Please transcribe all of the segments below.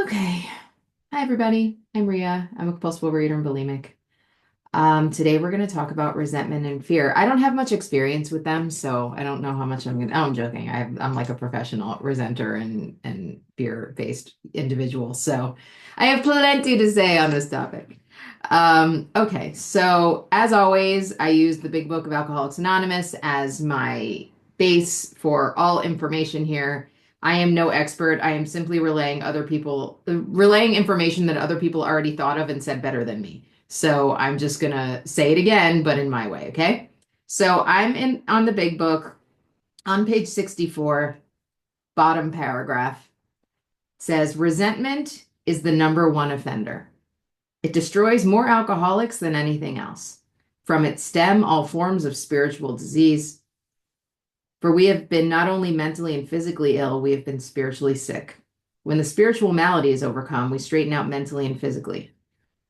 Okay. Hi, everybody. I'm Ria. I'm a compulsive overeater and bulimic. Today we're going to talk about resentment and fear. I don't have much experience with them, so I don't know how much I'm going to. Oh, I'm joking. I'm like a professional resenter and fear-based individual, so I have plenty to say on this topic. Okay, so as always, I use the Big Book of Alcoholics Anonymous as my base for all information here. I am no expert. I am simply relaying information that other people already thought of and said better than me. So I'm just gonna say it again, but in my way, okay? So I'm in on the Big Book on page 64, bottom paragraph, says resentment is the number one offender. It destroys more alcoholics than anything else. From its stem, all forms of spiritual disease. For we have been not only mentally and physically ill, we have been spiritually sick. When the spiritual malady is overcome, we straighten out mentally and physically.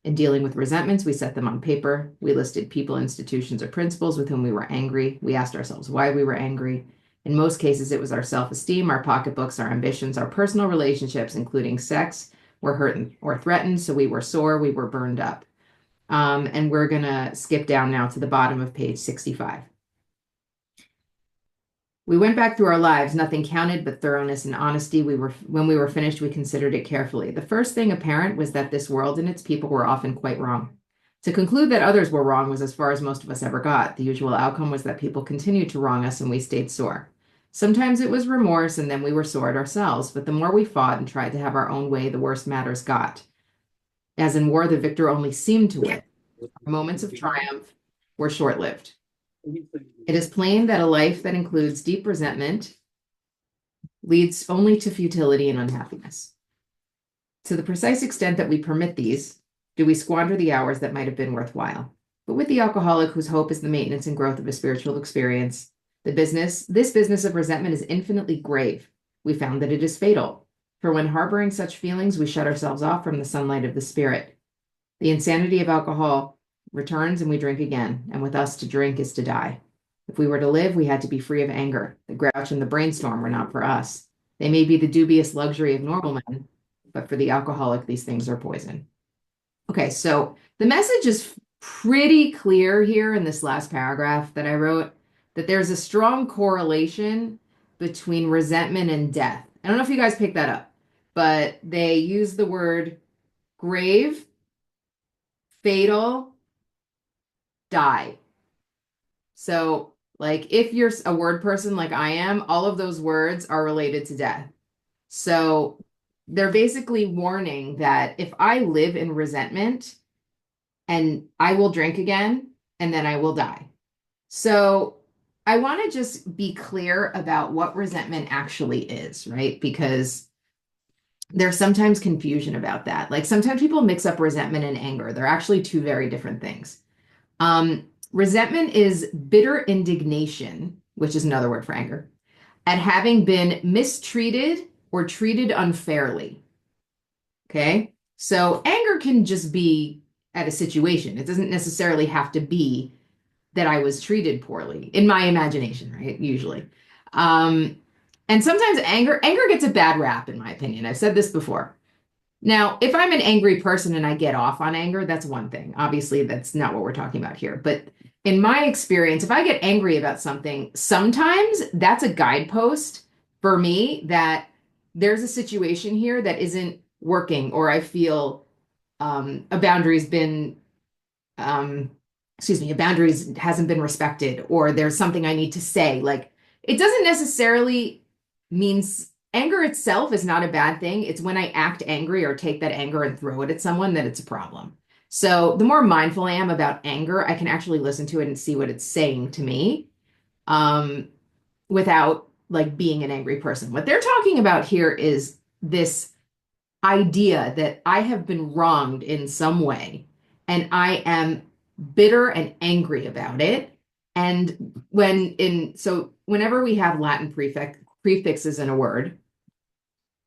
In dealing with resentments, we set them on paper. We listed people, institutions, or principles with whom we were angry. We asked ourselves why we were angry. In most cases, it was our self-esteem, our pocketbooks, our ambitions, our personal relationships, including sex, were hurt or threatened. So we were sore, we were burned up. And we're going to skip down now to the bottom of page 65. We went back through our lives. Nothing counted but thoroughness and honesty. When we were finished, we considered it carefully. The first thing apparent was that this world and its people were often quite wrong. To conclude that others were wrong was as far as most of us ever got. The usual outcome was that people continued to wrong us and we stayed sore. Sometimes it was remorse and then we were sore at ourselves, but the more we fought and tried to have our own way, the worse matters got. As in war, the victor only seemed to win. Our moments of triumph were short-lived. It is plain that a life that includes deep resentment leads only to futility and unhappiness. To the precise extent that we permit these, do we squander the hours that might have been worthwhile. But with the alcoholic whose hope is the maintenance and growth of a spiritual experience, this business of resentment is infinitely grave. We found that it is fatal. For when harboring such feelings, we shut ourselves off from the sunlight of the spirit. The insanity of alcohol returns and we drink again, and with us to drink is to die. If we were to live, we had to be free of anger. The grouch and the brainstorm were not for us. They may be the dubious luxury of normal men, but for the alcoholic, these things are poison. Okay, so the message is pretty clear here in this last paragraph that I wrote that there's a strong correlation between resentment and death. I don't know if you guys picked that up, but they use the word grave, fatal, die. So, like, if you're a word person like I am, all of those words are related to death. So, they're basically warning that if I live in resentment and I will drink again and then I will die. So, I want to just be clear about what resentment actually is, right? Because there's sometimes confusion about that. Like sometimes people mix up resentment and anger. They're actually two very different things. Resentment is bitter indignation, which is another word for anger, at having been mistreated or treated unfairly. Okay. So anger can just be at a situation. It doesn't necessarily have to be that I was treated poorly in my imagination, right? Usually. Um, and sometimes anger gets a bad rap, in my opinion. I've said this before. Now, if I'm an angry person and I get off on anger, that's one thing. Obviously, that's not what we're talking about here. But in my experience, if I get angry about something, sometimes that's a guidepost for me that there's a situation here that isn't working, or I feel a boundary's been, um, a boundaries hasn't been respected, or there's something I need to say. Like, it doesn't necessarily means anger itself is not a bad thing. It's when I act angry or take that anger and throw it at someone that it's a problem. So the more mindful I am about anger, I can actually listen to it and see what it's saying to me, um, without like being an angry person. What they're talking about here is this idea that I have been wronged in some way and I am bitter and angry about it. And whenever we have Latin prefixes in a word,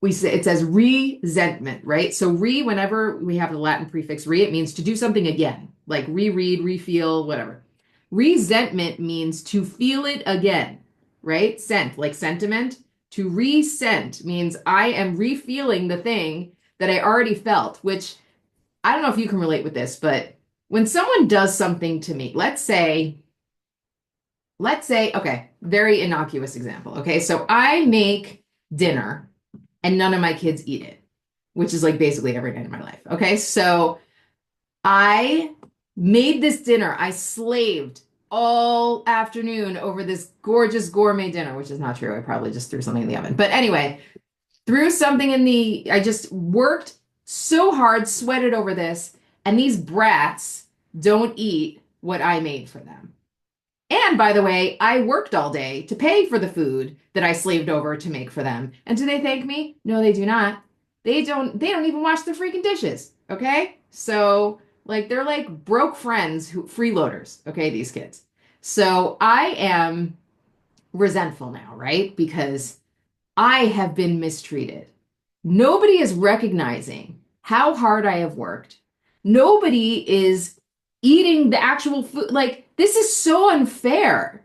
it says resentment, right? So whenever we have the Latin prefix re, it means to do something again, like reread, refeel, whatever. Resentment means to feel it again, right? Like sentiment. To resent means I am refeeling the thing that I already felt, which I don't know if you can relate with this, but when someone does something to me, let's say, okay, very innocuous example. Okay, so I make dinner and none of my kids eat it, which is like basically every night of my life. Okay, so I made this dinner. I slaved all afternoon over this gorgeous gourmet dinner, which is not true. I probably just threw something in the oven. But anyway, I just worked so hard, sweated over this, and these brats don't eat what I made for them. And by the way, I worked all day to pay for the food that I slaved over to make for them. And do they thank me? No, they do not. They don't even wash their freaking dishes. Okay? So, like they're like broke friends who freeloaders, okay, these kids. So, I am resentful now, right? Because I have been mistreated. Nobody is recognizing how hard I have worked. Nobody is eating the actual food. Like, this is so unfair.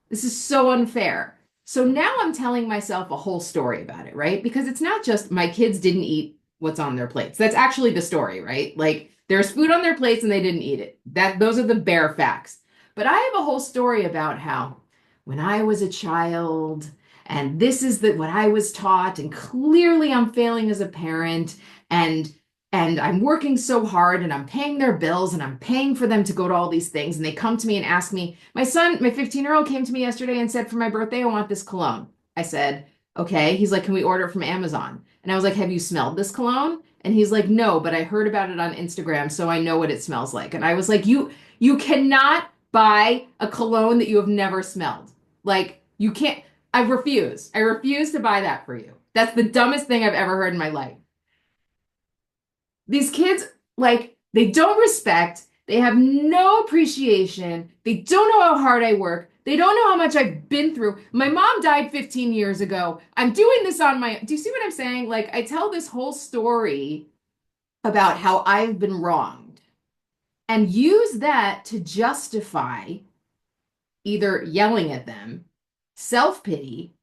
This is so unfair. So now I'm telling myself a whole story about it, right? Because it's not just my kids didn't eat what's on their plates. That's actually the story, right? Like there's food on their plates and they didn't eat it. Those are the bare facts. But I have a whole story about how when I was a child and this is what I was taught and clearly I'm failing as a parent and I'm working so hard and I'm paying their bills and I'm paying for them to go to all these things. And they come to me and ask me, my son, my 15-year-old came to me yesterday and said, for my birthday, I want this cologne. I said, okay. He's like, can we order it from Amazon? And I was like, have you smelled this cologne? And he's like, no, but I heard about it on Instagram, so I know what it smells like. And I was like, you cannot buy a cologne that you have never smelled. Like, you can't. I refuse. I refuse to buy that for you. That's the dumbest thing I've ever heard in my life. These kids, like, they don't respect, they have no appreciation, they don't know how hard I work, they don't know how much I've been through. My mom died 15 years ago. I'm doing this on my, do you see what I'm saying? Like, I tell this whole story about how I've been wronged and use that to justify either yelling at them, self-pity,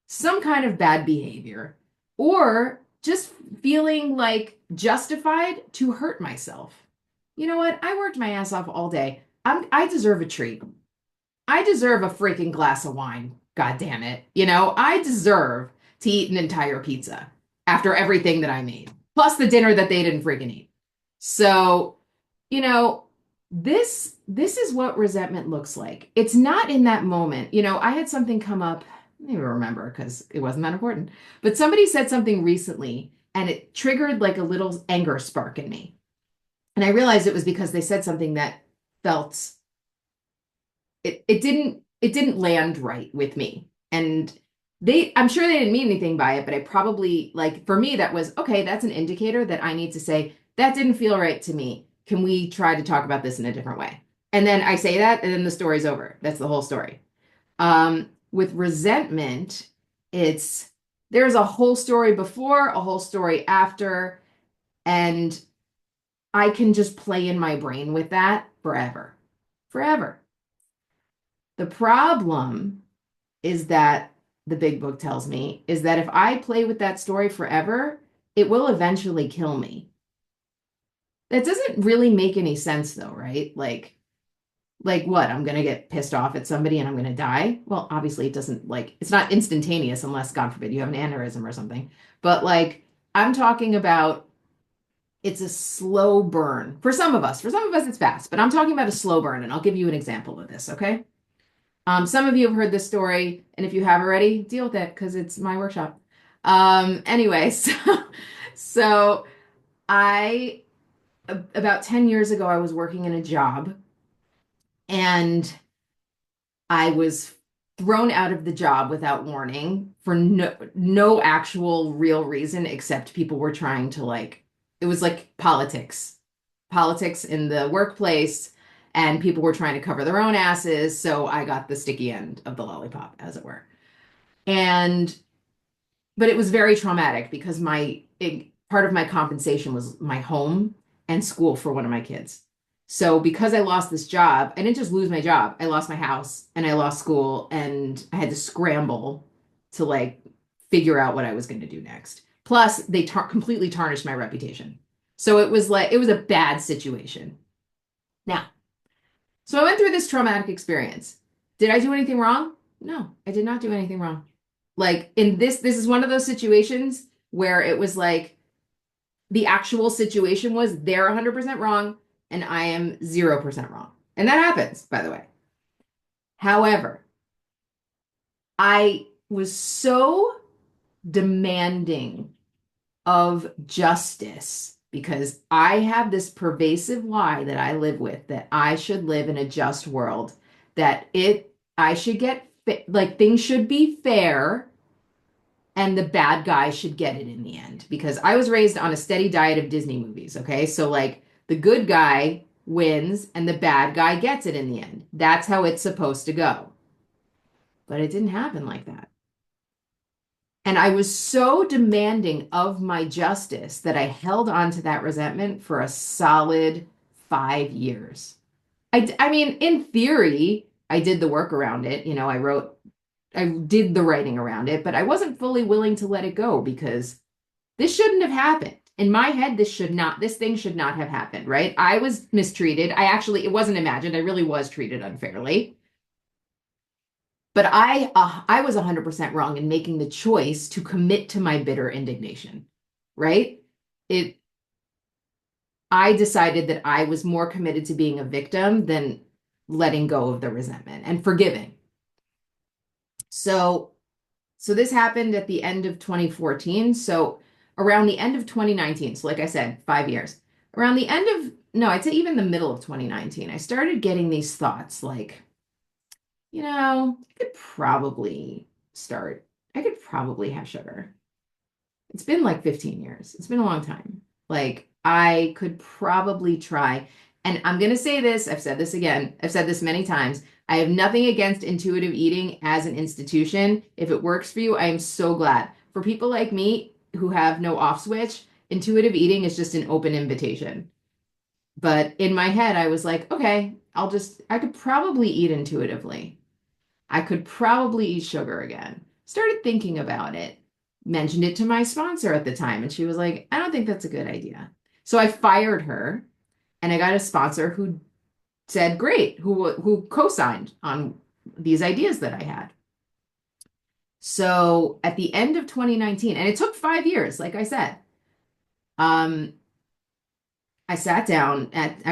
some kind of bad behavior, or just feeling like justified to hurt myself. You know what? I worked my ass off all day. I deserve a treat. I deserve a freaking glass of wine. God damn it. I deserve to eat an entire pizza after everything that I made, plus the dinner that they didn't freaking eat. So, you know, this is what resentment looks like. It's not in that moment. I had something come up, I don't even remember because it wasn't that important, but somebody said something recently and it triggered like a little anger spark in me. And I realized it was because they said something that felt it didn't land right with me. And I'm sure they didn't mean anything by it, but I probably like for me that was okay, that's an indicator that I need to say that didn't feel right to me. Can we try to talk about this in a different way? And then I say that and then the story's over. That's the whole story. With resentment, there's a whole story before, a whole story after, and I can just play in my brain with that forever. Forever. The problem is that the big book tells me is that if I play with that story forever, it will eventually kill me. That doesn't really make any sense though, right? Like what? I'm going to get pissed off at somebody and I'm going to die? Well, obviously it doesn't it's not instantaneous unless God forbid you have an aneurysm or something. But like I'm talking about it's a slow burn for some of us. For some of us it's fast, but I'm talking about a slow burn and I'll give you an example of this, okay? Some of you have heard this story, and if you have already, deal with it because it's my workshop. Anyway, so I about 10 years ago, I was working in a job and I was thrown out of the job without warning for no actual real reason except people were trying to it was like politics in the workplace and people were trying to cover their own asses, so I got the sticky end of the lollipop, as it were. And but it was very traumatic because part of my compensation was my home and school for one of my kids. So because I lost this job, I didn't just lose my job. I lost my house and I lost school and I had to scramble to figure out what I was going to do next. Plus, they completely tarnished my reputation. So it was like, it was a bad situation. Now, so I went through this traumatic experience. Did I do anything wrong? No, I did not do anything wrong. Like in this is one of those situations where it was like the actual situation was they're 100% wrong and I am 0% wrong. And that happens, by the way. However, I was so demanding of justice because I have this pervasive lie that I live with that I should live in a just world, that I should get like things should be fair and the bad guy should get it in the end because I was raised on a steady diet of Disney movies, okay? So like the good guy wins and the bad guy gets it in the end. That's how it's supposed to go. But it didn't happen like that. And I was so demanding of my justice that I held on to that resentment for a solid 5 years. I mean, in theory, I did the work around it. You know, I did the writing around it, but I wasn't fully willing to let it go because this shouldn't have happened. In my head, this thing should not have happened, right? I was mistreated. It wasn't imagined. I really was treated unfairly. But I was 100% wrong in making the choice to commit to my bitter indignation, right? It I decided that I was more committed to being a victim than letting go of the resentment and forgiving. So so this happened at the end of 2014. So around the end of 2019, so like I said, 5 years. Around the end of no, I'd say even the middle of 2019, I started getting these thoughts like, I could probably have sugar. It's been like 15 years. It's been a long time. Like I could probably try. And I'm going to say this, I've said this again, I've said this many times. I have nothing against intuitive eating as an institution. If it works for you, I am so glad. For people like me who have no off switch, intuitive eating is just an open invitation. But in my head, I was like, okay, I could probably eat intuitively. I could probably eat sugar again. Started thinking about it, mentioned it to my sponsor at the time, and she was like, I don't think that's a good idea. So I fired her and I got a sponsor who said, great, who co-signed on these ideas that I had. So at the end of 2019, and it took 5 years, like I said, um, I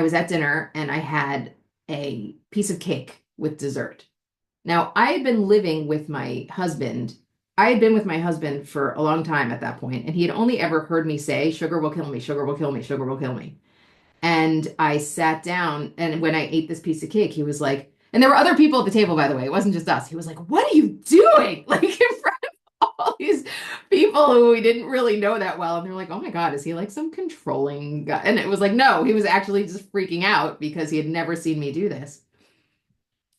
was at dinner and I had a piece of cake with dessert. Now, I had been living with my husband. I had been with my husband for a long time at that point, and he had only ever heard me say, sugar will kill me, sugar will kill me, sugar will kill me. And I sat down, and when I ate this piece of cake, he was like, and there were other people at the table, by the way, it wasn't just us. He was like, what are you doing? Like in front of all these people who we didn't really know that well. And they're like, oh my God, is he like some controlling guy? And it was like, no, he was actually just freaking out because he had never seen me do this.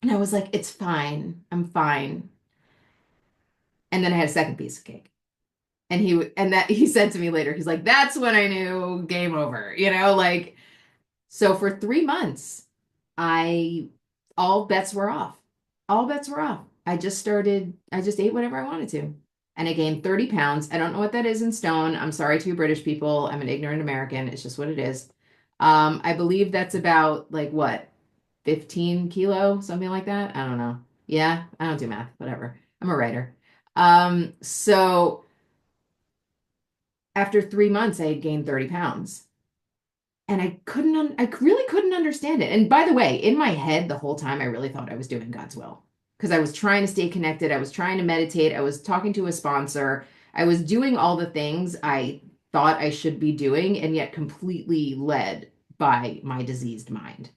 And I was like, it's fine. I'm fine. And then I had a second piece of cake. And that he said to me later, he's like, that's when I knew game over, like so for 3 months, I all bets were off. All bets were off. I just ate whatever I wanted to. And I gained 30 pounds. I don't know what that is in stone. I'm sorry to you British people. I'm an ignorant American. It's just what it is. I believe that's about like what, 15 kilo, something like that. I don't know. Yeah, I don't do math, whatever. I'm a writer. So after 3 months, I had gained 30 pounds. And I really couldn't understand it. And by the way, in my head, the whole time, I really thought I was doing God's will because I was trying to stay connected. I was trying to meditate. I was talking to a sponsor. I was doing all the things I thought I should be doing, and yet completely led by my diseased mind.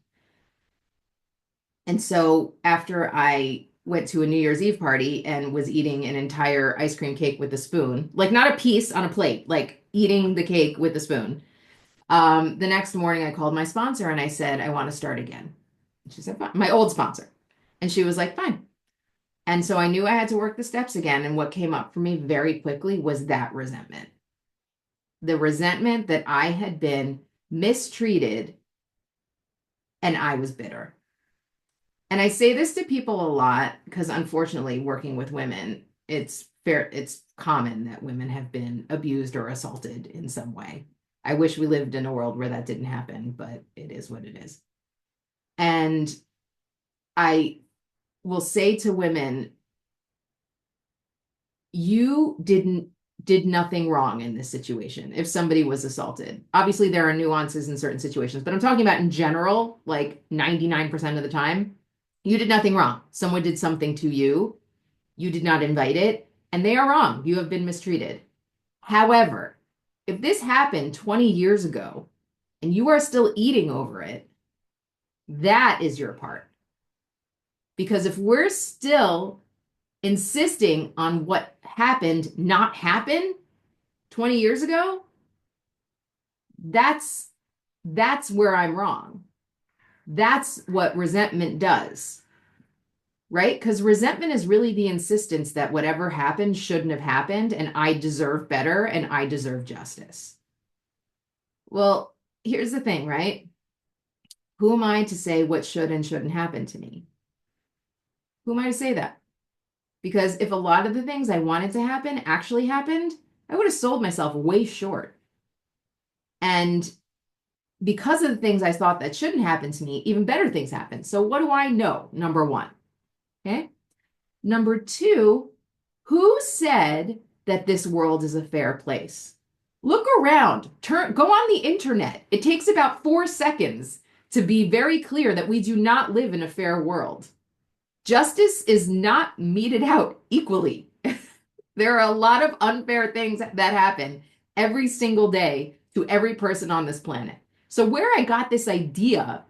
And so after I went to a New Year's Eve party and was eating an entire ice cream cake with a spoon, like not a piece on a plate, like eating the cake with a spoon. The next morning I called my sponsor and I said, I want to start again. And she said, fine. My old sponsor. And she was like, fine. And so I knew I had to work the steps again. And what came up for me very quickly was that resentment. The resentment that I had been mistreated and I was bitter. And I say this to people a lot because unfortunately, working with women, it's fair, it's common that women have been abused or assaulted in some way. I wish we lived in a world where that didn't happen, but it is what it is. And I will say to women, you did nothing wrong in this situation if somebody was assaulted. Obviously, there are nuances in certain situations, but I'm talking about in general, like 99% of the time, you did nothing wrong. Someone did something to you, you did not invite it, and they are wrong. You have been mistreated. However, if this happened 20 years ago and you are still eating over it, that is your part. Because if we're still insisting on what happened not happen 20 years ago, that's where I'm wrong. That's what resentment does, right? Because resentment is really the insistence that whatever happened shouldn't have happened, and I deserve better and I deserve justice. Well, here's the thing, right? Who am I to say what should and shouldn't happen to me? Who am I to say that? Because if a lot of the things I wanted to happen actually happened, I would have sold myself way short. And because of the things I thought that shouldn't happen to me, even better things happen. So what do I know? Number one. Okay. Number two, who said that this world is a fair place? Look around, go on the internet. It takes about 4 seconds to be very clear that we do not live in a fair world. Justice is not meted out equally. There are a lot of unfair things that happen every single day to every person on this planet. So where I got this idea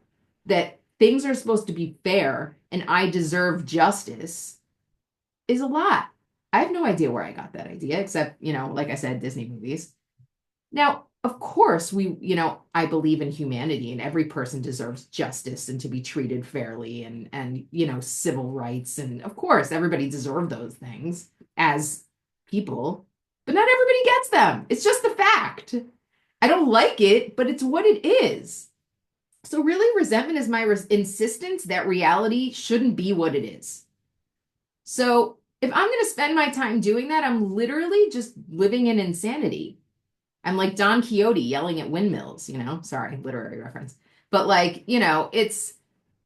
that things are supposed to be fair and I deserve justice is a lot. I have no idea where I got that idea, except, like I said, Disney movies. Now, of course, I believe in humanity and every person deserves justice and to be treated fairly and civil rights. And of course, everybody deserves those things as people, but not everybody gets them. It's just the fact. I don't like it, but it's what it is. So really, resentment is my insistence that reality shouldn't be what it is. So if I'm going to spend my time doing that, I'm literally just living in insanity. I'm like Don Quixote yelling at windmills, sorry, literary reference. But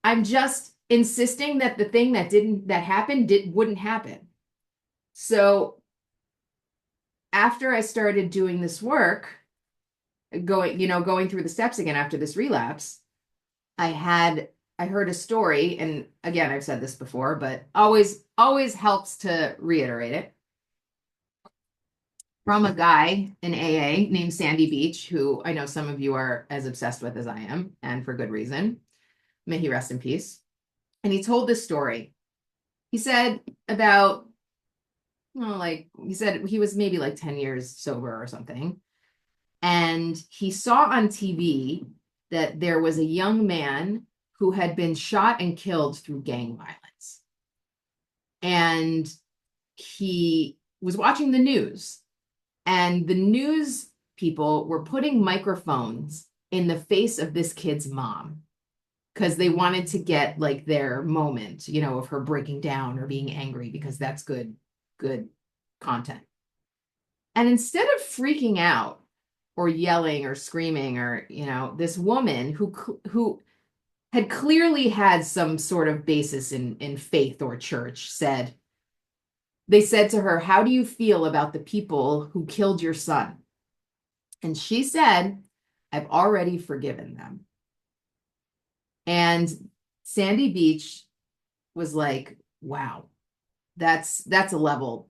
I'm just insisting that the thing that happened wouldn't happen. So after I started doing this work, going through the steps again after this relapse, I heard a story, and again, I've said this before, but always helps to reiterate it, from a guy in AA named Sandy Beach, who I know some of you are as obsessed with as I am, and for good reason. May he rest in peace. And he told this story. He said he said he was maybe like 10 years sober or something. And he saw on TV that there was a young man who had been shot and killed through gang violence. And he was watching the news, and the news people were putting microphones in the face of this kid's mom because they wanted to get like their moment, of her breaking down or being angry, because that's good content. And instead of freaking out or yelling or screaming or, this woman who had clearly had some sort of basis in faith or church they said to her, "How do you feel about the people who killed your son?" And she said, "I've already forgiven them." And Sandy Beach was like, wow, that's a level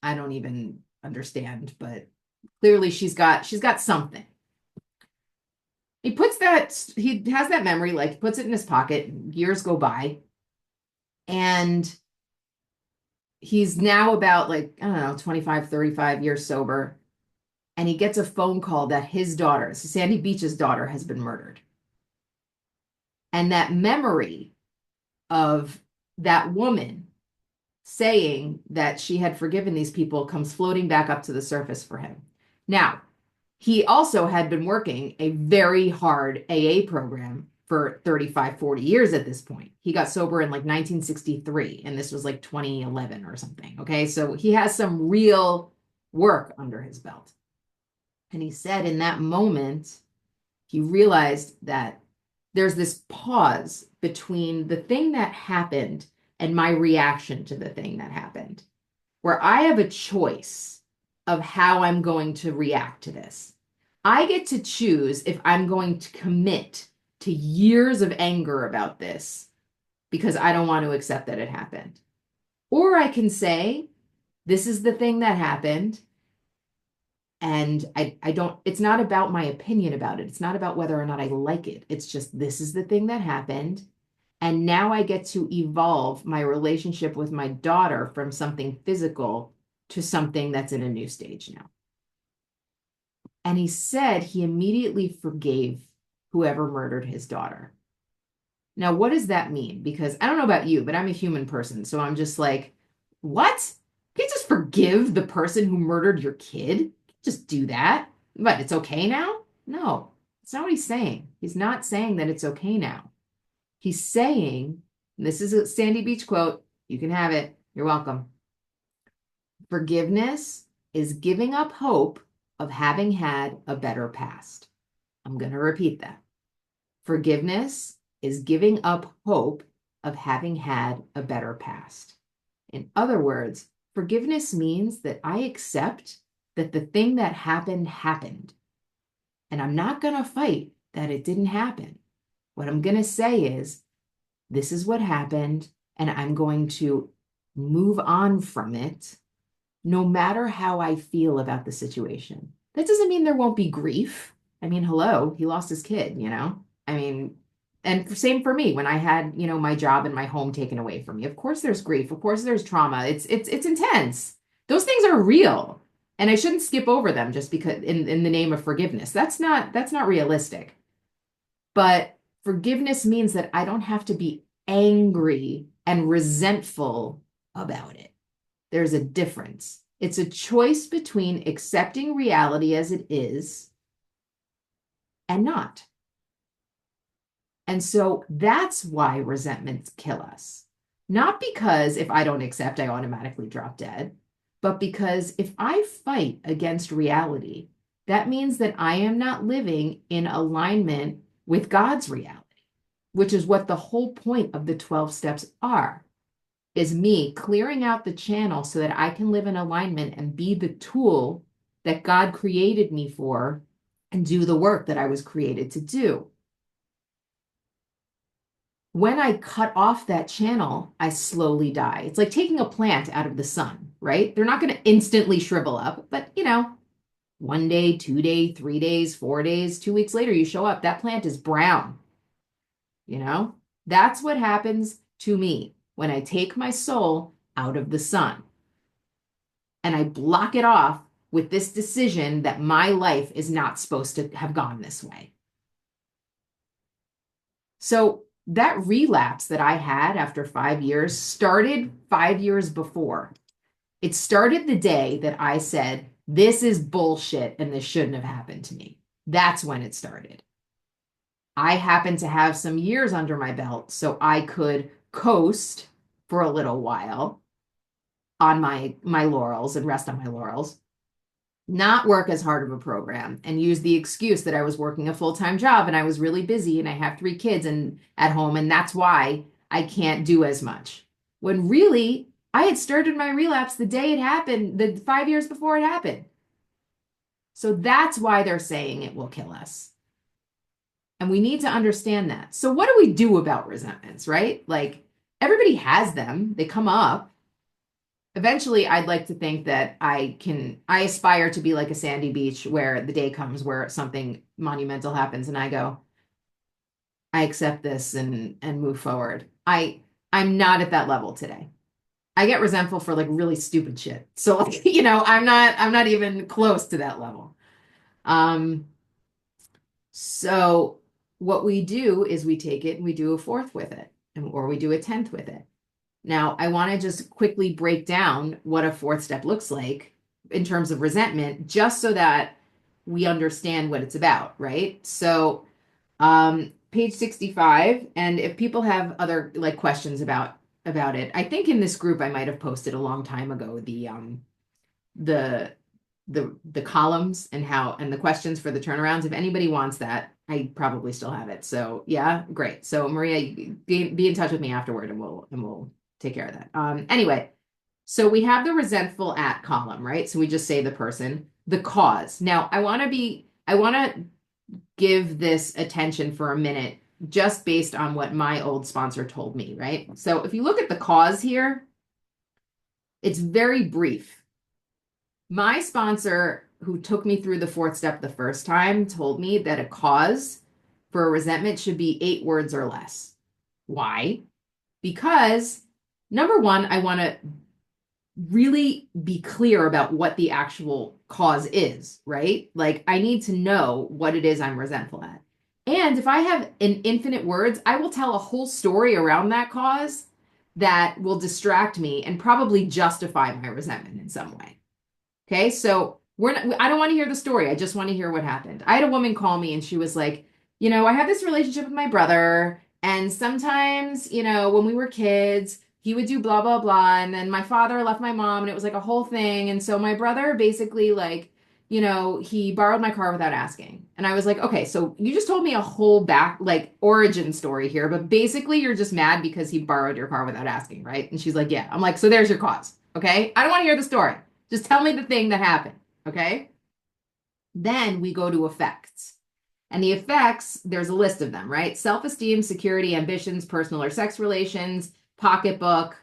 I don't even understand, but clearly she's got something. He has that memory, like puts it in his pocket, years go by, and he's now about like, I don't know, 25, 35 years sober. And he gets a phone call that his daughter, so Sandy Beach's daughter, has been murdered. And that memory of that woman saying that she had forgiven these people comes floating back up to the surface for him. Now, he also had been working a very hard AA program for 35, 40 years at this point. He got sober in like 1963, and this was like 2011 or something. Okay. So he has some real work under his belt. And he said in that moment, he realized that there's this pause between the thing that happened and my reaction to the thing that happened, where I have a choice of how I'm going to react to this. I get to choose if I'm going to commit to years of anger about this because I don't want to accept that it happened. Or I can say, this is the thing that happened. And I don't, it's not about my opinion about it. It's not about whether or not I like it. It's just, this is the thing that happened. And now I get to evolve my relationship with my daughter from something physical to something that's in a new stage now. And he said he immediately forgave whoever murdered his daughter. Now, what does that mean? Because I don't know about you, but I'm a human person. So I'm just like, what? You just forgive the person who murdered your kid? Just do that. But it's okay now? No, it's not what he's saying. He's not saying that it's okay now. He's saying, this is a Sandy Beach quote. You can have it. You're welcome. Forgiveness is giving up hope of having had a better past. I'm going to repeat that. Forgiveness is giving up hope of having had a better past. In other words, forgiveness means that I accept that the thing that happened happened. And I'm not going to fight that it didn't happen. What I'm going to say is, this is what happened, and I'm going to move on from it, no matter how I feel about the situation. That doesn't mean there won't be grief. I mean, hello, he lost his kid, you know? I mean, and same for me when I had, you know, my job and my home taken away from me. Of course there's grief. Of course there's trauma. It's intense. Those things are real. And I shouldn't skip over them just because in the name of forgiveness. That's not realistic. But forgiveness means that I don't have to be angry and resentful about it. There's a difference. It's a choice between accepting reality as it is and not. And so that's why resentments kill us. Not because if I don't accept, I automatically drop dead, but because if I fight against reality, that means that I am not living in alignment with God's reality, which is what the whole point of the 12 steps are, is me clearing out the channel so that I can live in alignment and be the tool that God created me for and do the work that I was created to do. When I cut off that channel, I slowly die. It's like taking a plant out of the sun, right? They're not going to instantly shrivel up, but you know, 1 day, 2 days, 3 days, 4 days, 2 weeks later, you show up, that plant is brown. You know, that's what happens to me when I take my soul out of the sun and I block it off with this decision that my life is not supposed to have gone this way. So that relapse that I had after 5 years started 5 years before. It started the day that I said, this is bullshit and this shouldn't have happened to me. That's when it started. I happened to have some years under my belt, so I could coast for a little while on my laurels and rest on my laurels, not work as hard of a program and use the excuse that I was working a full-time job and I was really busy and I have 3 kids and at home, and that's why I can't do as much. When really, I had started my relapse the day it happened, the 5 years before it happened. So that's why they're saying it will kill us. And we need to understand that. So what do we do about resentments, right? Like everybody has them, they come up. Eventually, I'd like to think that I aspire to be like a Sandy Beach where the day comes where something monumental happens and I go, I accept this and move forward. I'm not at that level today. I get resentful for like really stupid shit. So like, you know, I'm not even close to that level. So what we do is we take it and we do a fourth with it, or we do a 10th with it. Now, I want to just quickly break down what a fourth step looks like in terms of resentment, just so that we understand what it's about, right? So, page 65, and if people have other like questions about it, I think in this group I might have posted a long time ago the the columns and how and the questions for the turnarounds. If anybody wants that, I probably still have it. So yeah, great. So Maria, be in touch with me afterward and we'll take care of that. Anyway, so we have the resentful at column, right? So we just say the person, the cause. Now I want to give this attention for a minute just based on what my old sponsor told me, right? So if you look at the cause here, it's very brief. My sponsor, who took me through the fourth step the first time, told me that a cause for a resentment should be 8 words or less. Why? Because number one, I want to really be clear about what the actual cause is, right? Like I need to know what it is I'm resentful at. And if I have an infinite words, I will tell a whole story around that cause that will distract me and probably justify my resentment in some way. Okay, so I don't want to hear the story. I just want to hear what happened. I had a woman call me and she was like, I have this relationship with my brother, and sometimes, when we were kids, he would do blah, blah, blah. And then my father left my mom, and it was like a whole thing. And so my brother basically, like, he borrowed my car without asking. And I was like, okay, so you just told me a whole like, origin story here, but basically you're just mad because he borrowed your car without asking, right? And she's like, yeah. I'm like, so there's your cause. Okay. I don't want to hear the story. Just tell me the thing that happened, okay? Then we go to effects. And the effects, there's a list of them, right? Self-esteem, security, ambitions, personal or sex relations, pocketbook.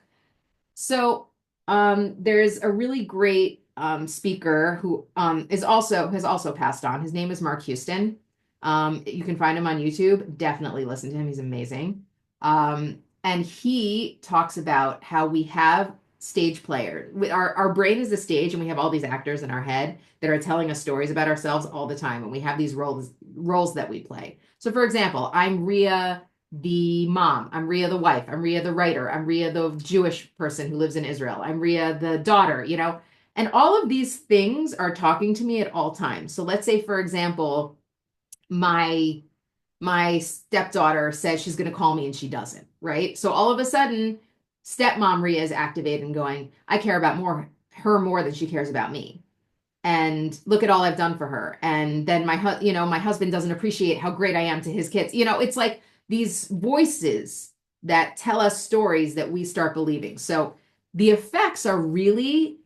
So there's a really great speaker who has also passed on. His name is Mark Houston. You can find him on YouTube. Definitely listen to him. He's amazing. And he talks about how we have stage player. Our brain is a stage, and we have all these actors in our head that are telling us stories about ourselves all the time, and we have these roles that we play. So for example, I'm Ria the mom, I'm Ria the wife, I'm Ria the writer, I'm Ria the Jewish person who lives in Israel, I'm Ria the daughter, and all of these things are talking to me at all times. So let's say, for example, my stepdaughter says she's going to call me and she doesn't, right? So all of a sudden, stepmom Ria is activated and going, I care about her more than she cares about me. And look at all I've done for her. And then my husband doesn't appreciate how great I am to his kids. It's like these voices that tell us stories that we start believing. So the effects are really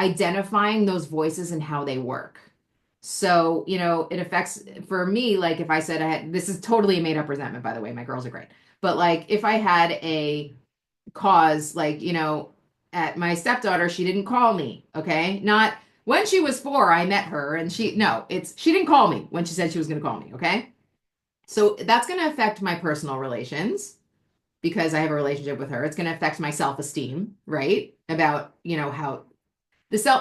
identifying those voices and how they work. So, it affects for me, like if I said this is totally a made up resentment, by the way, my girls are great. But like if I had a cause, like, at my stepdaughter, she didn't call me. Okay. Not when she was 4, I met her and she didn't call me when she said she was going to call me. Okay. So that's going to affect my personal relations because I have a relationship with her. It's going to affect my self-esteem, right? About, how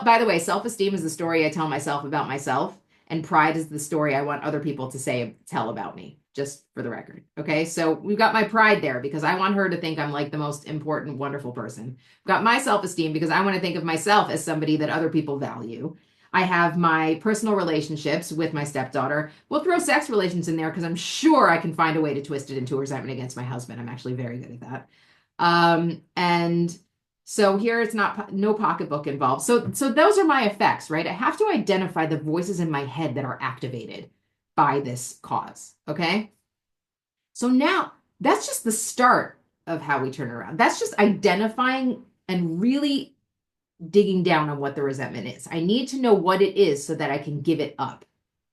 by the way, self-esteem is the story I tell myself about myself, and pride is the story I want other people to tell about me, just for the record. Okay. So we've got my pride there because I want her to think I'm like the most important, wonderful person. I've got my self-esteem because I want to think of myself as somebody that other people value. I have my personal relationships with my stepdaughter. We'll throw sex relations in there because I'm sure I can find a way to twist it into resentment against my husband. I'm actually very good at that. And so here it's no pocketbook involved. So those are my effects, right? I have to identify the voices in my head that are activated by this cause. Okay. So now that's just the start of how we turn around. That's just identifying and really digging down on what the resentment is. I need to know what it is so that I can give it up,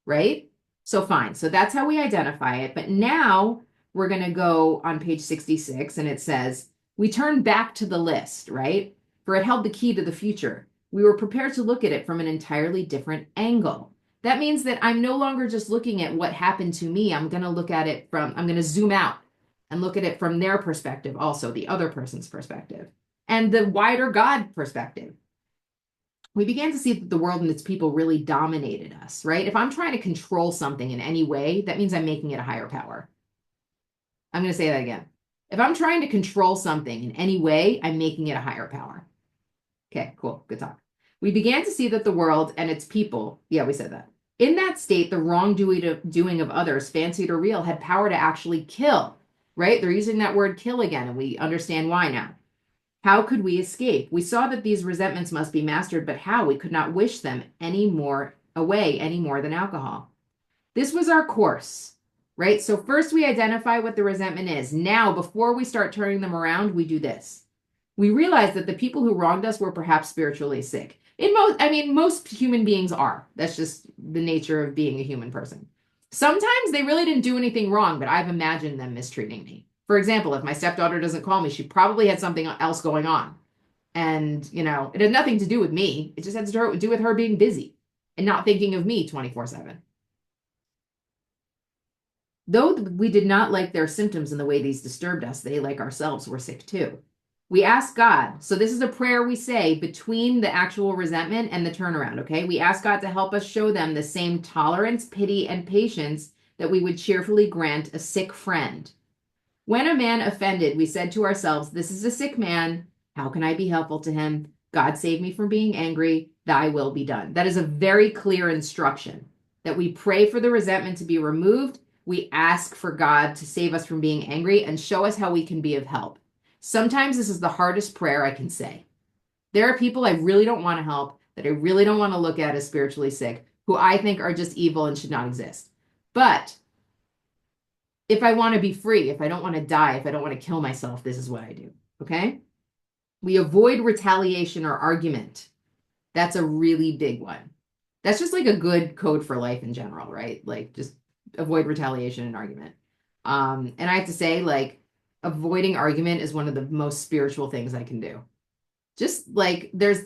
right? So fine. So that's how we identify it. But now we're going to go on page 66 and it says, we turn back to the list, right? For it held the key to the future. We were prepared to look at it from an entirely different angle. That means that I'm no longer just looking at what happened to me. I'm going to zoom out and look at it from their perspective, also the other person's perspective, and the wider God perspective. We began to see that the world and its people really dominated us, right? If I'm trying to control something in any way, that means I'm making it a higher power. I'm going to say that again. If I'm trying to control something in any way, I'm making it a higher power. Okay, cool. Good talk. We began to see that the world and its people, yeah, we said that. In that state, the wrongdoing of others, fancied or real, had power to actually kill, right? They're using that word kill again, and we understand why now. How could we escape? We saw that these resentments must be mastered, but how? We could not wish them any more away any more than alcohol. This was our course, right? So first we identify what the resentment is. Now, before we start turning them around, we do this. We realize that the people who wronged us were perhaps spiritually sick. Most human beings are. That's just the nature of being a human person. Sometimes they really didn't do anything wrong, but I've imagined them mistreating me. For example, if my stepdaughter doesn't call me, she probably had something else going on. And, it had nothing to do with me. It just had to do with her being busy and not thinking of me 24/7. Though we did not like their symptoms and the way these disturbed us, they, like ourselves, were sick too. We ask God. So this is a prayer we say between the actual resentment and the turnaround, okay? We ask God to help us show them the same tolerance, pity, and patience that we would cheerfully grant a sick friend. When a man offended, we said to ourselves, this is a sick man. How can I be helpful to him? God save me from being angry. Thy will be done. That is a very clear instruction that we pray for the resentment to be removed. We ask for God to save us from being angry and show us how we can be of help. Sometimes this is the hardest prayer I can say. There are people I really don't want to help, that I really don't want to look at as spiritually sick, who I think are just evil and should not exist. But if I want to be free, if I don't want to die, if I don't want to kill myself, this is what I do. Okay? We avoid retaliation or argument. That's a really big one. That's just like a good code for life in general, right? Like just avoid retaliation and argument. And I have to say, like, avoiding argument is one of the most spiritual things I can do. Just there's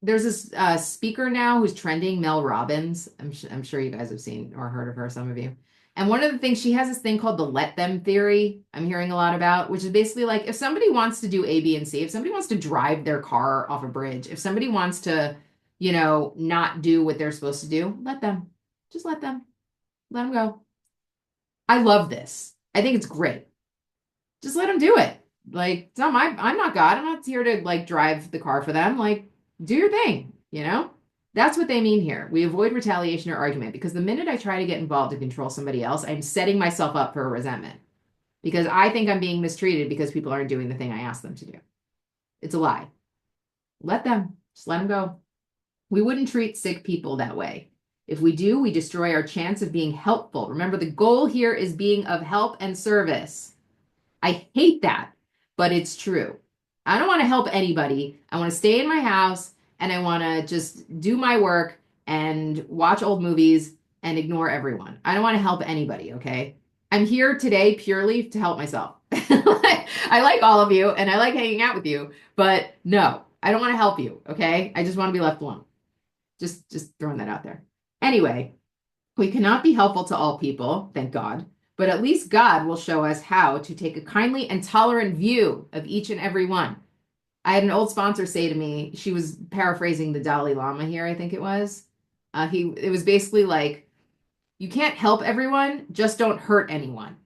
this speaker now who's trending, Mel Robbins. I'm sure you guys have seen or heard of her, some of you. And one of the things, she has this thing called the let them theory I'm hearing a lot about, which is basically like if somebody wants to do A, B, and C, if somebody wants to drive their car off a bridge, if somebody wants to, not do what they're supposed to do, let them. Just let them. Let them go. I love this. I think it's great. Just let them do it. Like, it's not I'm not God. I'm not here to like drive the car for them. Like, do your thing. That's what they mean here. We avoid retaliation or argument because the minute I try to get involved to control somebody else, I'm setting myself up for a resentment because I think I'm being mistreated because people aren't doing the thing I asked them to do. It's a lie. Let them. Just let them go. We wouldn't treat sick people that way. If we do, we destroy our chance of being helpful. Remember, the goal here is being of help and service. I hate that, but it's true. I don't want to help anybody. I want to stay in my house and I want to just do my work and watch old movies and ignore everyone. I don't want to help anybody, okay? I'm here today purely to help myself. I like all of you and I like hanging out with you, but no, I don't want to help you, okay? I just want to be left alone. Just throwing that out there. Anyway, we cannot be helpful to all people, thank God, but at least God will show us how to take a kindly and tolerant view of each and every one. I had an old sponsor say to me, she was paraphrasing the Dalai Lama here, I think it was. It was basically like, you can't help everyone, just don't hurt anyone.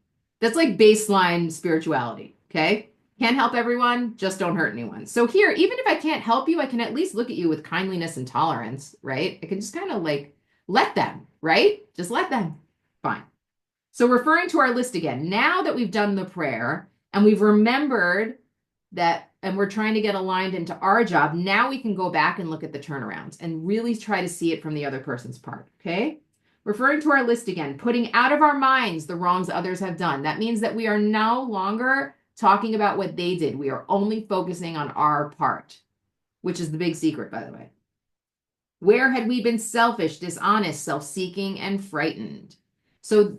That's like baseline spirituality, okay? Can't help everyone, just don't hurt anyone. So here, even if I can't help you, I can at least look at you with kindliness and tolerance, right? I can just kind of like let them, right? Just let them. Fine. So referring to our list again, now that we've done the prayer and we've remembered that, and we're trying to get aligned into our job, now we can go back and look at the turnarounds and really try to see it from the other person's part, okay? Referring to our list again, putting out of our minds the wrongs others have done. That means that we are no longer talking about what they did. We are only focusing on our part, which is the big secret, by the way. Where had we been selfish, dishonest, self-seeking, and frightened? So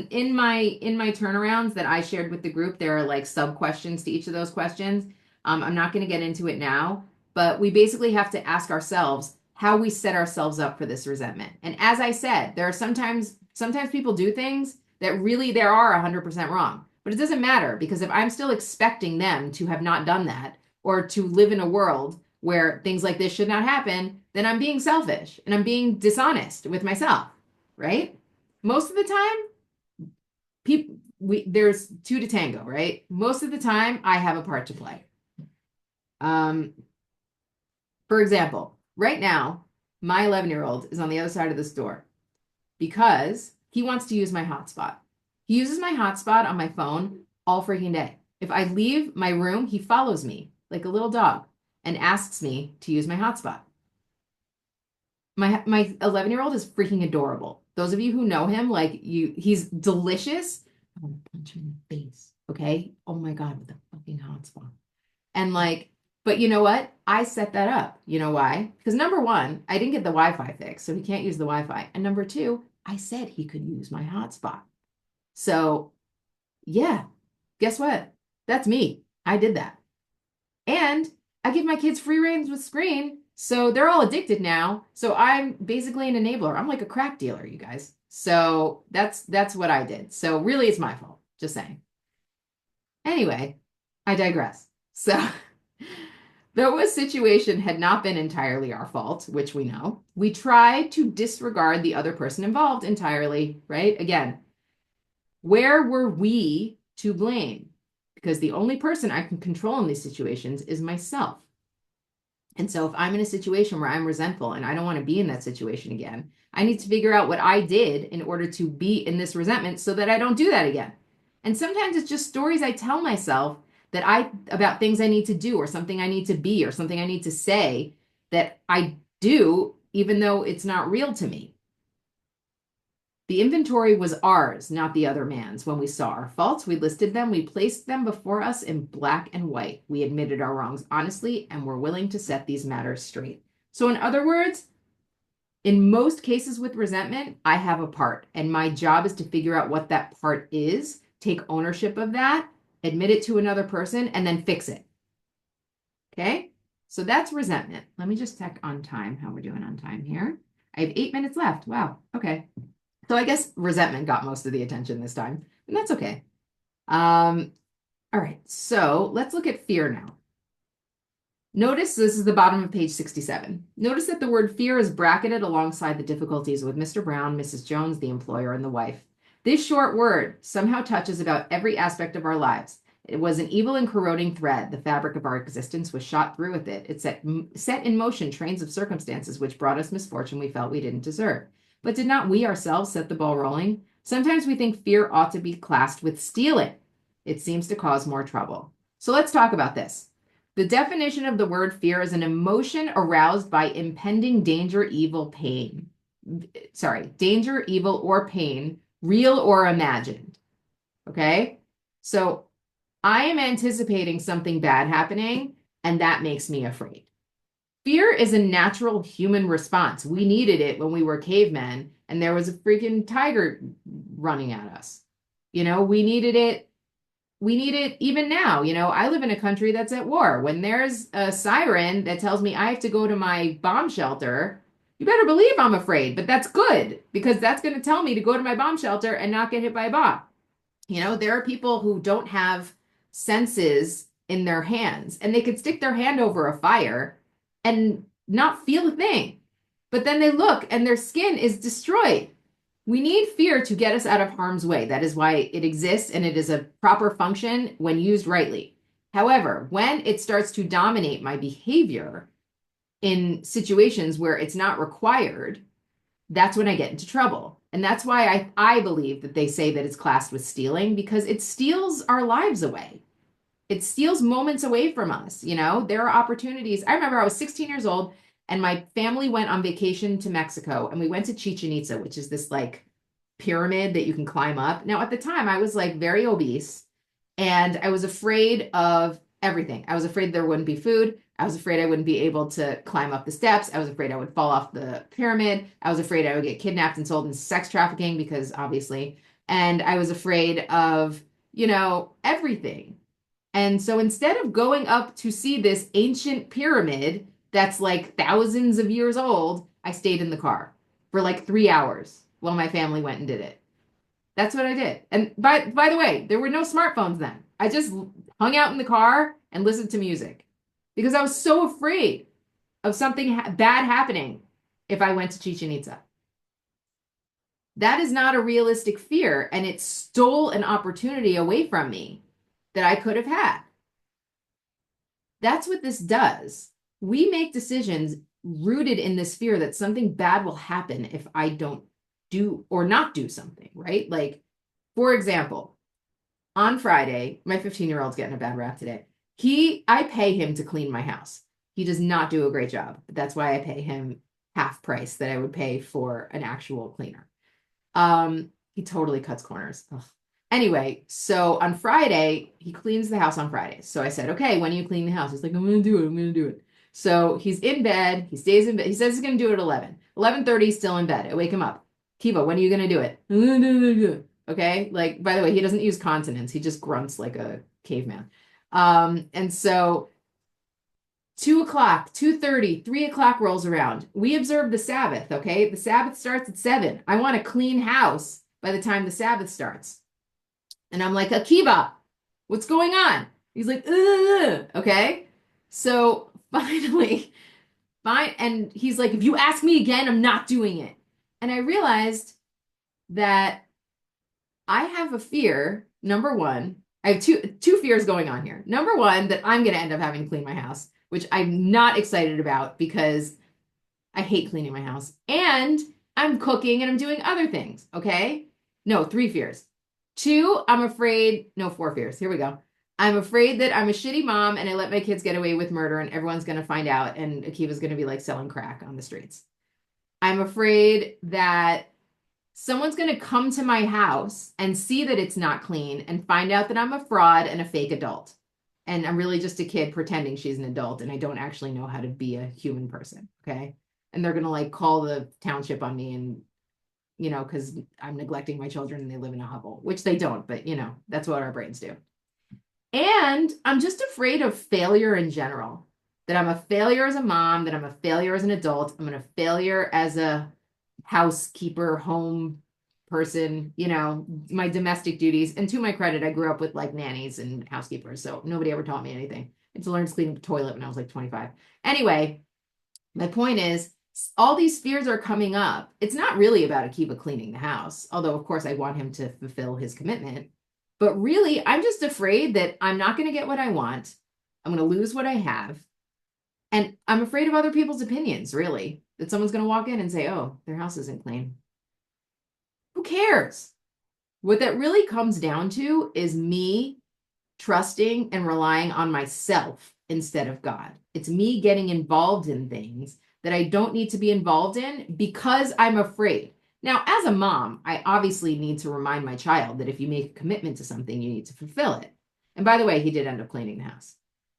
in my turnarounds that I shared with the group, there are like sub questions to each of those questions. I'm not going to get into it now, but we basically have to ask ourselves how we set ourselves up for this resentment. And as I said, there are sometimes people do things that really they are 100% wrong, but it doesn't matter because if I'm still expecting them to have not done that or to live in a world where things like this should not happen, then I'm being selfish and I'm being dishonest with myself, right? Most of the time, there's two to tango, right? Most of the time, I have a part to play. For example, right now, my 11-year-old is on the other side of this door. because he wants to use my hotspot. He uses my hotspot on my phone all freaking day. If I leave my room, he follows me like a little dog and asks me to use my hotspot. My 11-year-old is freaking adorable. Those of you who know him, like he's delicious. I want to punch him in the face. Okay. Oh my God, with the fucking hotspot. And like, but you know what? I set that up. You know why? Because number one, I didn't get the Wi-Fi fixed, so he can't use the Wi-Fi. And number two, I said he could use my hotspot. So yeah, guess what? That's me. I did that. And I give my kids free reins with screen, so they're all addicted now. So I'm basically an enabler. I'm like a crack dealer, you guys. So that's what I did. So really it's my fault. Just saying. Anyway, I digress. So though a situation had not been entirely our fault, which we know, we tried to disregard the other person involved entirely, right? Again, where were we to blame? Because the only person I can control in these situations is myself. And so if I'm in a situation where I'm resentful and I don't want to be in that situation again, I need to figure out what I did in order to be in this resentment so that I don't do that again. And sometimes it's just stories I tell myself about things I need to do or something I need to be or something I need to say that I do, even though it's not real to me. The inventory was ours, not the other man's. When we saw our faults, we listed them, we placed them before us in black and white. We admitted our wrongs honestly and were willing to set these matters straight. So in other words, in most cases with resentment, I have a part, and my job is to figure out what that part is, take ownership of that, admit it to another person, and then fix it. Okay? So that's resentment. Let me just check on time, how we're doing on time here. I have 8 minutes left. Wow. Okay. So I guess resentment got most of the attention this time, and that's okay. All right, so let's look at fear now. Notice this is the bottom of page 67. Notice that the word fear is bracketed alongside the difficulties with Mr. Brown, Mrs. Jones, the employer, and the wife. This short word somehow touches about every aspect of our lives. It was an evil and corroding thread. The fabric of our existence was shot through with it. It set in motion trains of circumstances which brought us misfortune we felt we didn't deserve. But did not we ourselves set the ball rolling? Sometimes we think fear ought to be classed with stealing. It seems to cause more trouble. So let's talk about this. The definition of the word fear is an emotion aroused by impending danger, evil, pain. Danger, evil, or pain, real or imagined. Okay? So I am anticipating something bad happening, and that makes me afraid. Fear is a natural human response. We needed it when we were cavemen and there was a freaking tiger running at us. You know, we needed it. We need it even now. You know, I live in a country that's at war. When there's a siren that tells me I have to go to my bomb shelter, you better believe I'm afraid. But that's good because that's going to tell me to go to my bomb shelter and not get hit by a bomb. You know, there are people who don't have senses in their hands and they could stick their hand over a fire and not feel a thing. But then they look and their skin is destroyed. We need fear to get us out of harm's way. That is why it exists and it is a proper function when used rightly. However, when it starts to dominate my behavior in situations where it's not required, that's when I get into trouble. And that's why I believe that they say that it's classed with stealing because it steals our lives away. It steals moments away from us. You know, there are opportunities. I remember I was 16 years old and my family went on vacation to Mexico and we went to Chichen Itza, which is this like pyramid that you can climb up. Now, at the time, I was like very obese and I was afraid of everything. I was afraid there wouldn't be food. I was afraid I wouldn't be able to climb up the steps. I was afraid I would fall off the pyramid. I was afraid I would get kidnapped and sold into sex trafficking because obviously, and I was afraid of, you know, everything. And so instead of going up to see this ancient pyramid that's like thousands of years old, I stayed in the car for like 3 hours while my family went and did it. That's what I did. And by the way, there were no smartphones then. I just hung out in the car and listened to music because I was so afraid of something bad happening if I went to Chichen Itza. That is not a realistic fear, and it stole an opportunity away from me that I could have had. That's what this does. We make decisions rooted in this fear that something bad will happen if I don't do or not do something, right? Like, for example, on Friday, my 15-year-old's getting a bad rap today. I pay him to clean my house. He does not do a great job. But that's why I pay him half price that I would pay for an actual cleaner. He totally cuts corners. Ugh. Anyway, so on Friday, he cleans the house on Friday. So I said, okay, when are you clean the house? He's like, I'm gonna do it. I'm gonna do it. So he's in bed. He stays in bed. He says he's gonna do it at 11. 11:30, he's still in bed. I wake him up. Kiva, when are you gonna do it? I'm gonna do it. Okay. Like, by the way, he doesn't use consonants. He just grunts like a caveman. And so 2 o'clock, 2:30, 3 o'clock rolls around. We observe the Sabbath, okay? The Sabbath starts at 7. I want a clean house by the time the Sabbath starts. And I'm like, Akiva, what's going on? He's like, ugh, okay? So finally, fine. And he's like, if you ask me again, I'm not doing it. And I realized that I have a fear, number one, I have two fears going on here. Number one, that I'm going to end up having to clean my house, which I'm not excited about because I hate cleaning my house. And I'm cooking and I'm doing other things. Okay. No, 3 fears. Two, I'm afraid, no, 4 fears. Here we go. I'm afraid that I'm a shitty mom and I let my kids get away with murder and everyone's going to find out and Akiva's going to be like selling crack on the streets. I'm afraid that someone's going to come to my house and see that it's not clean and find out that I'm a fraud and a fake adult. And I'm really just a kid pretending she's an adult and I don't actually know how to be a human person. Okay. And they're going to like call the township on me and, because I'm neglecting my children and they live in a hovel, which they don't, but that's what our brains do. And I'm just afraid of failure in general, that I'm a failure as a mom, that I'm a failure as an adult, I'm a failure as a housekeeper, home person, my domestic duties. And to my credit, I grew up with like nannies and housekeepers, so nobody ever taught me anything. I just learned to clean the toilet when I was like 25. Anyway, my point is, all these fears are coming up. It's not really about Akiva cleaning the house, although of course I want him to fulfill his commitment. But really, I'm just afraid that I'm not going to get what I want. I'm going to lose what I have. And I'm afraid of other people's opinions, really, that someone's going to walk in and say, oh, their house isn't clean. Who cares? What that really comes down to is me trusting and relying on myself instead of God. It's me getting involved in things that I don't need to be involved in because I'm afraid. Now, as a mom, I obviously need to remind my child that if you make a commitment to something, you need to fulfill it. And by the way, he did end up cleaning the house.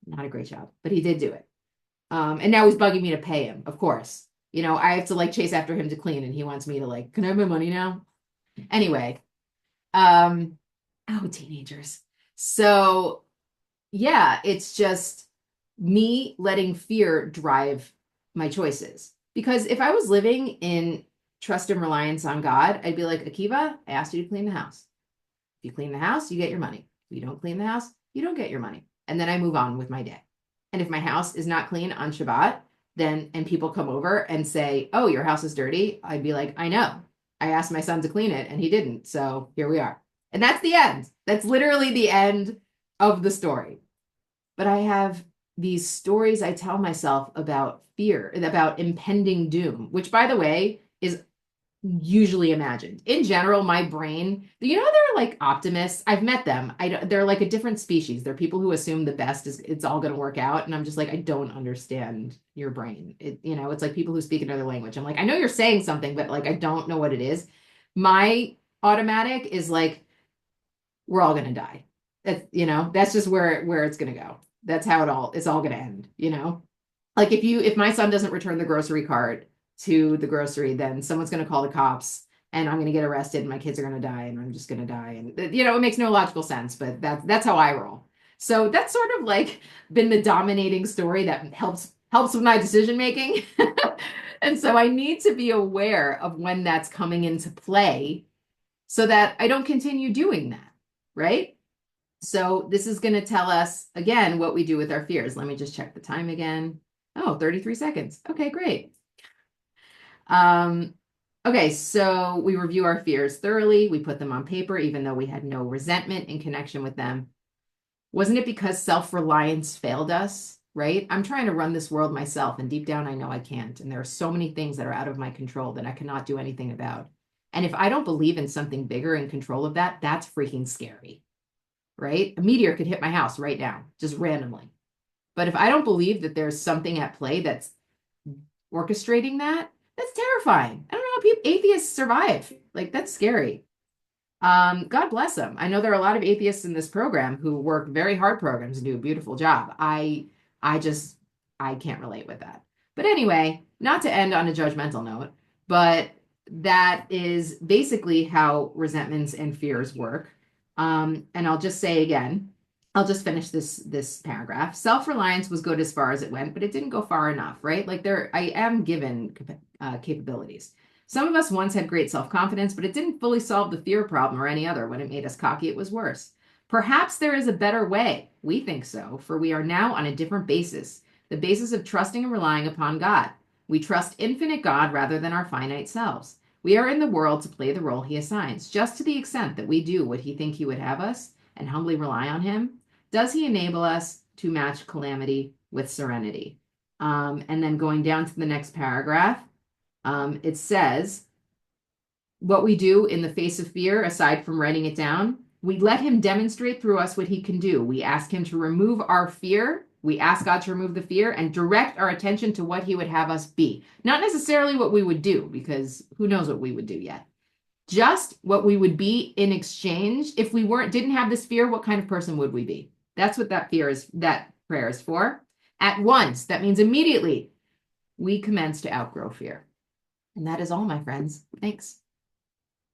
Not a great job, but he did do it. And now he's bugging me to pay him, of course. I have to like chase after him to clean and he wants me to like, can I have my money now? Anyway, teenagers. So yeah, it's just me letting fear drive my choices. Because if I was living in trust and reliance on God, I'd be like, Akiva, I asked you to clean the house. If you clean the house, you get your money. If you don't clean the house, you don't get your money. And then I move on with my day. And if my house is not clean on Shabbat, and people come over and say, oh, your house is dirty, I'd be like, I know. I asked my son to clean it and he didn't. So here we are. And that's the end. That's literally the end of the story. But I have these stories I tell myself about fear, about impending doom, which, by the way, is usually imagined. In general, my brain, they're like optimists. I've met them. They're like a different species. They're people who assume the best is it's all going to work out. And I'm just like, I don't understand your brain. It's like people who speak another language. I'm like, I know you're saying something, but like, I don't know what it is. My automatic is like, we're all going to die. That's just where it's going to go. That's how it's all going to end, Like if my son doesn't return the grocery cart to the grocery, then someone's going to call the cops and I'm going to get arrested and my kids are going to die and I'm just going to die. And, it makes no logical sense, but that's how I roll. So that's sort of like been the dominating story that helps with my decision making. And so I need to be aware of when that's coming into play so that I don't continue doing that. Right? So this is going to tell us again what we do with our fears. Let me just check the time again. Oh, 33 seconds. Okay, great. Okay, so we review our fears thoroughly. We put them on paper, even though we had no resentment in connection with them. Wasn't it because self-reliance failed us, right? I'm trying to run this world myself, and deep down, I know I can't. And there are so many things that are out of my control that I cannot do anything about. And if I don't believe in something bigger in control of that, that's freaking scary, right? A meteor could hit my house right now, just randomly. But if I don't believe that there's something at play that's orchestrating that, that's terrifying. I don't know how people, atheists survive. Like, that's scary. God bless them. I know there are a lot of atheists in this program who work very hard programs and do a beautiful job. I just, I can't relate with that. But anyway, not to end on a judgmental note, but that is basically how resentments and fears work. And I'll just say again, I'll just finish this paragraph. Self-reliance was good as far as it went, but it didn't go far enough, right? Like there, I am given capabilities. Some of us once had great self-confidence, but it didn't fully solve the fear problem or any other. When it made us cocky, it was worse. Perhaps there is a better way. We think so, for we are now on a different basis, the basis of trusting and relying upon God. We trust infinite God rather than our finite selves. We are in the world to play the role he assigns, just to the extent that we do what he think he would have us and humbly rely on him. Does he enable us to match calamity with serenity? And then going down to the next paragraph, it says, what we do in the face of fear, aside from writing it down, we let him demonstrate through us what he can do. We ask him to remove our fear. We ask God to remove the fear and direct our attention to what he would have us be. Not necessarily what we would do, because who knows what we would do yet. Just what we would be in exchange. If we didn't have this fear, what kind of person would we be? That's what that prayer is for. At once, that means immediately, we commence to outgrow fear. And that is all, my friends. Thanks.